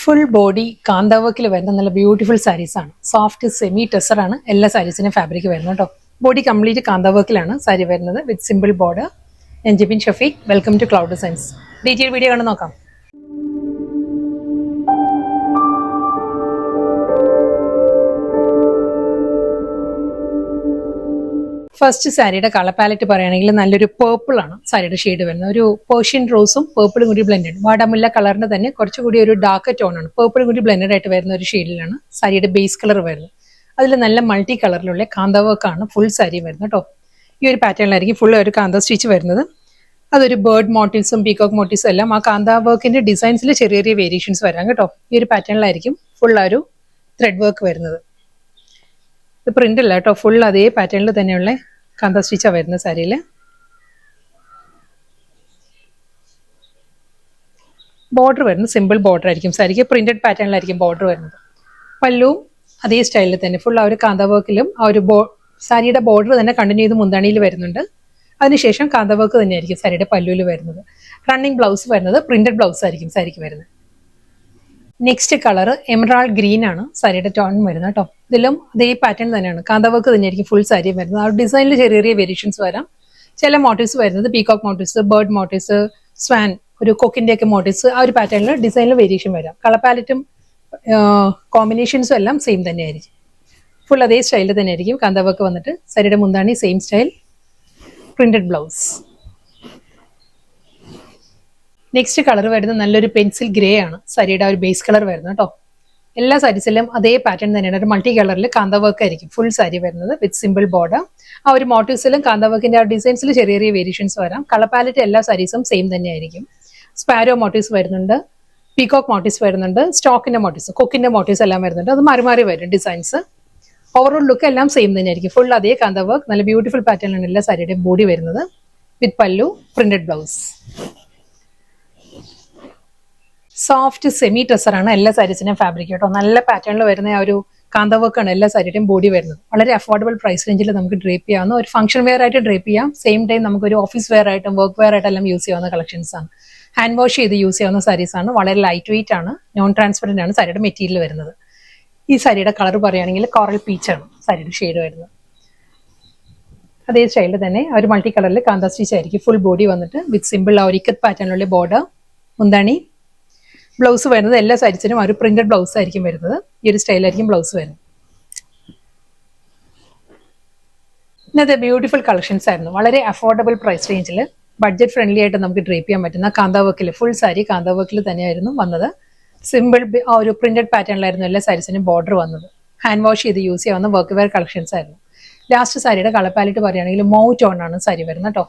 Full body കാന്ത വർക്കിൽ വരുന്ന നല്ല ബ്യൂട്ടിഫുൾ സാരീസ് ആണ്. സോഫ്റ്റ് സെമി ടെസർ ആണ് എല്ലാ സാരീസിനും ഫാബ്രിക് വരുന്നത് കേട്ടോ. ബോഡി കംപ്ലീറ്റ് കാന്ത വർക്കിലാണ് സാരി വരുന്നത് വിത്ത് സിമ്പിൾ ബോർഡർ. ഞാൻ Jibin Shafeeq, welcome to cloud designs. Detail video കണ്ട് നോക്കാം. ഫസ്റ്റ് സാരിയുടെ കളർ പാലറ്റ് പറയുകയാണെങ്കിൽ നല്ലൊരു പേർപ്പിൾ ആണ് സാരിയുടെ ഷെയ്ഡ് വരുന്നത്. ഒരു പേർഷ്യൻ റോസും പേർപ്പിളും കൂടി ബ്ലെൻഡഡ്, വാടാമുല്ല കളറിന്റെ തന്നെ കുറച്ചുകൂടി ഒരു ഡാർക്ക് ടോൺ ആണ്, പേർപ്പിളും കൂടി ബ്ലെൻഡഡ് ആയിട്ട് വരുന്ന ഒരു ഷെയ്ഡിലാണ് സാരിയുടെ ബേസ് കളർ വരുന്നത്. അതിൽ നല്ല മൾട്ടി കളറിലുള്ള കാന്ത വർക്കാണ് ഫുൾ സാരി വരുന്നത് കേട്ടോ. ഈ ഒരു പാറ്റേണിലായിരിക്കും ഫുൾ ഒരു കാന്ത സ്റ്റിച്ച് വരുന്നത്. അതൊരു ബേർഡ് മോട്ടീവ്സും പീകോക്ക് മോട്ടീവ്സും എല്ലാം ആ കാന്ത വർക്കിന്റെ ഡിസൈൻസിൽ ചെറിയ ചെറിയ വേരിയേഷൻസ് വരാം കേട്ടോ. ഈ ഒരു പാറ്റേണിലായിരിക്കും ഫുൾ ആ ഒരു ത്രെഡ് വർക്ക് വരുന്നത്. ഇത് പ്രിന്റ് അല്ല കേട്ടോ, ഫുൾ അതേ പാറ്റേണിൽ തന്നെയുള്ള കാന്ത സ്റ്റിച്ചാണ് വരുന്ന സാരിയിൽ. ബോർഡർ വരുന്നത് സിമ്പിൾ ബോർഡർ ആയിരിക്കും സാരിക്ക്, പ്രിന്റഡ് പാറ്റേണിലായിരിക്കും ബോർഡർ വരുന്നത്. പല്ലുവും അതേ സ്റ്റൈലിൽ തന്നെ ഫുൾ ആ ഒരു കാന്ത വർക്കിലും ആ ഒരു സാരിയുടെ ബോർഡർ തന്നെ കണ്ടിന്യൂ ചെയ്ത് മുന്താണിയിൽ വരുന്നുണ്ട്. അതിനുശേഷം കാന്ത വർക്ക് തന്നെയായിരിക്കും സാരിയുടെ പല്ലുവിൽ വരുന്നത്. റണ്ണിങ് ബ്ലൗസ് വരുന്നത് പ്രിന്റഡ് ബ്ലൗസ് ആയിരിക്കും സാരിക്ക് വരുന്നത്. നെക്സ്റ്റ് കളർ എമറാൾഡ് ഗ്രീൻ ആണ് സാരിയുടെ ടോൺ വരുന്നത് കേട്ടോ. ഇതിലും അതേ പാറ്റേൺ തന്നെയാണ്, കാന്ത വർക്ക് തന്നെയായിരിക്കും ഫുൾ സാരി വരുന്നത്. ആ ഡിസൈനിൽ ചെറിയ ചെറിയ വേരിയേഷൻസ് വരാം. ചില മോട്ടീവ്സ് വരുന്നത് peacock motifs, bird motifs, swan, ഒരു കൊക്കിന്റെ ഒക്കെ മോട്ടീവ്സ്, ആ ഒരു പാറ്റേണിൽ ഡിസൈനിൽ വേരിയേഷൻ വരാം. കളർ പാലറ്റും കോമ്പിനേഷൻസും എല്ലാം സെയിം തന്നെയായിരിക്കും. ഫുൾ അതേ സ്റ്റൈലിൽ തന്നെയായിരിക്കും കാന്ത വർക്ക് വന്നിട്ട്. സാരിയുടെ മുന്താണി same style, printed blouse. Next colour വരുന്നത് നല്ലൊരു പെൻസിൽ ഗ്രേ ആണ് സാരിയുടെ ആ ഒരു ബേസ് കളർ വരുന്നത് കേട്ടോ. എല്ലാ സാരീസിലും അതേ പാറ്റേൺ തന്നെയാണ്, ഒരു മൾട്ടി കളറിൽ കാന്ത വർക്ക് ആയിരിക്കും ഫുൾ സാരി വരുന്നത് വിത്ത് സിമ്പിൾ ബോർഡർ. ആ ഒരു മോട്ടീവ്സിലും കാന്ത വർക്കിന്റെ ആ ഡിസൈൻസിൽ ചെറിയ ചെറിയ വേരിയേഷൻസ് വരാം. കളർ പാലറ്റ് എല്ലാ സാരീസും സെയിം തന്നെയായിരിക്കും. സ്പാരോ മോട്ടീവ്സ് വരുന്നുണ്ട്, പീകോക്ക് മോട്ടീവ്സ് വരുന്നുണ്ട്, സ്റ്റോക്കിന്റെ മോട്ടീവ്സ്, കൊക്കിന്റെ മോട്ടീവ്സ് എല്ലാം വരുന്നുണ്ട്. അത് മാറി മാറി വരും ഡിസൈൻസ്. ഓവറോൾ ലുക്ക് എല്ലാം സെയിം തന്നെയായിരിക്കും. ഫുൾ അതേ കാന്ത വർക്ക്, നല്ല ബ്യൂട്ടിഫുൾ പാറ്റേണിലാണ് എല്ലാ സാരിയുടെ ബോഡി വരുന്നത് വിത്ത് പല്ലു, printed blouse. Soft semi tussar ആണ് എല്ലാ സാരീസിനും ഫാബ്രിക് കേട്ടോ. നല്ല പാറ്റേണിൽ വരുന്ന ആ ഒരു കാന്ത വർക്കാണ് എല്ലാ സാരിയുടെയും ബോഡി വരുന്നത്. വളരെ അഫോർഡബിൾ പ്രൈസ് റേഞ്ചിൽ നമുക്ക് ഡ്രേപ്പ് ചെയ്യാവുന്ന, ഒരു ഫംഗ്ഷൻ വെയർ ആയിട്ട് ഡ്രേപ്പ് ചെയ്യാം. സെയിം ടൈം നമുക്ക് ഒരു ഓഫീസ് വെയർ ആയിട്ടും വർക്ക് വെയർ ആയിട്ടെല്ലാം യൂസ് ചെയ്യാവുന്ന കളക്ഷൻസ് ആണ്. ഹാൻഡ് വാഷ് ചെയ്ത് യൂസ് ചെയ്യാവുന്ന സാരീസ് ആണ്. വളരെ ലൈറ്റ് വെയിറ്റ് ആണ്, നോൺ ട്രാൻസ്പെറന്റ് ആണ് സാരിയുടെ മെറ്റീരിയൽ വരുന്നത്. ഈ സാരിയുടെ കളർ പറയുകയാണെങ്കിൽ കോറൽ പീച്ച് ആണ് സാരിയുടെ ഷെയ്ഡ് വരുന്നത്. അതേ സ്റ്റൈലിൽ തന്നെ ഒരു മൾട്ടി കളറിൽ കാന്ത സ്റ്റിച്ച് ആയിരിക്കും ഫുൾ ബോഡി വന്നിട്ട് വിത്ത് സിമ്പിൾ ആ ഒരു ഇക്കത്ത് പാറ്റേണിലുള്ള ബോർഡർ. മുന്താണി ബ്ലൗസ് വരുന്നത് എല്ലാ സാരീസിനും ഒരു പ്രിന്റഡ് ബ്ലൗസ് ആയിരിക്കും വരുന്നത്. ഈ ഒരു സ്റ്റൈലായിരിക്കും ബ്ലൗസ് വരുന്നത്. ഇന്നത്തെ ബ്യൂട്ടിഫുൾ കളക്ഷൻസ് ആയിരുന്നു. വളരെ അഫോർഡബിൾ പ്രൈസ് റേഞ്ചിൽ ബഡ്ജറ്റ് ഫ്രണ്ട്ലി ആയിട്ട് നമുക്ക് ഡ്രേപ്പ് ചെയ്യാൻ പറ്റുന്ന കാന്ത വർക്കിൽ ഫുൾ സാരി കാന്ത വർക്കിൽ തന്നെയായിരുന്നു വന്നത്. സിമ്പിൾ ആ ഒരു പ്രിന്റഡ് പാറ്റേണിലായിരുന്നു എല്ലാ സാരീസിനും ബോർഡർ വന്നത്. ഹാൻഡ് വാഷ് ചെയ്ത് യൂസ് ചെയ്യാവുന്ന വർക്ക് വെയർ കളക്ഷൻസ് ആയിരുന്നു. ലാസ്റ്റ് സാരിയുടെ കളർ പാലറ്റ് പറയുകയാണെങ്കിൽ മൗ ടോൺ ആണ് സാരി വരുന്നത് കേട്ടോ.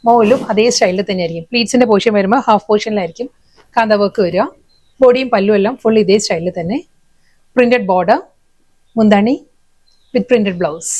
മൗവിലും അതേ സ്റ്റൈലിൽ തന്നെയായിരിക്കും. പ്ലീറ്റ്സിന്റെ പോർഷൻ വരുമ്പോൾ ഹാഫ് പോർഷനിലായിരിക്കും കാന്ത വർക്ക് വരിക. ബോഡിയും പല്ലും എല്ലാം ഫുൾ ഇതേ സ്റ്റൈലിൽ തന്നെ, പ്രിന്റഡ് ബോർഡർ, മുന്താണി വിത്ത് പ്രിന്റഡ് ബ്ലൗസ്.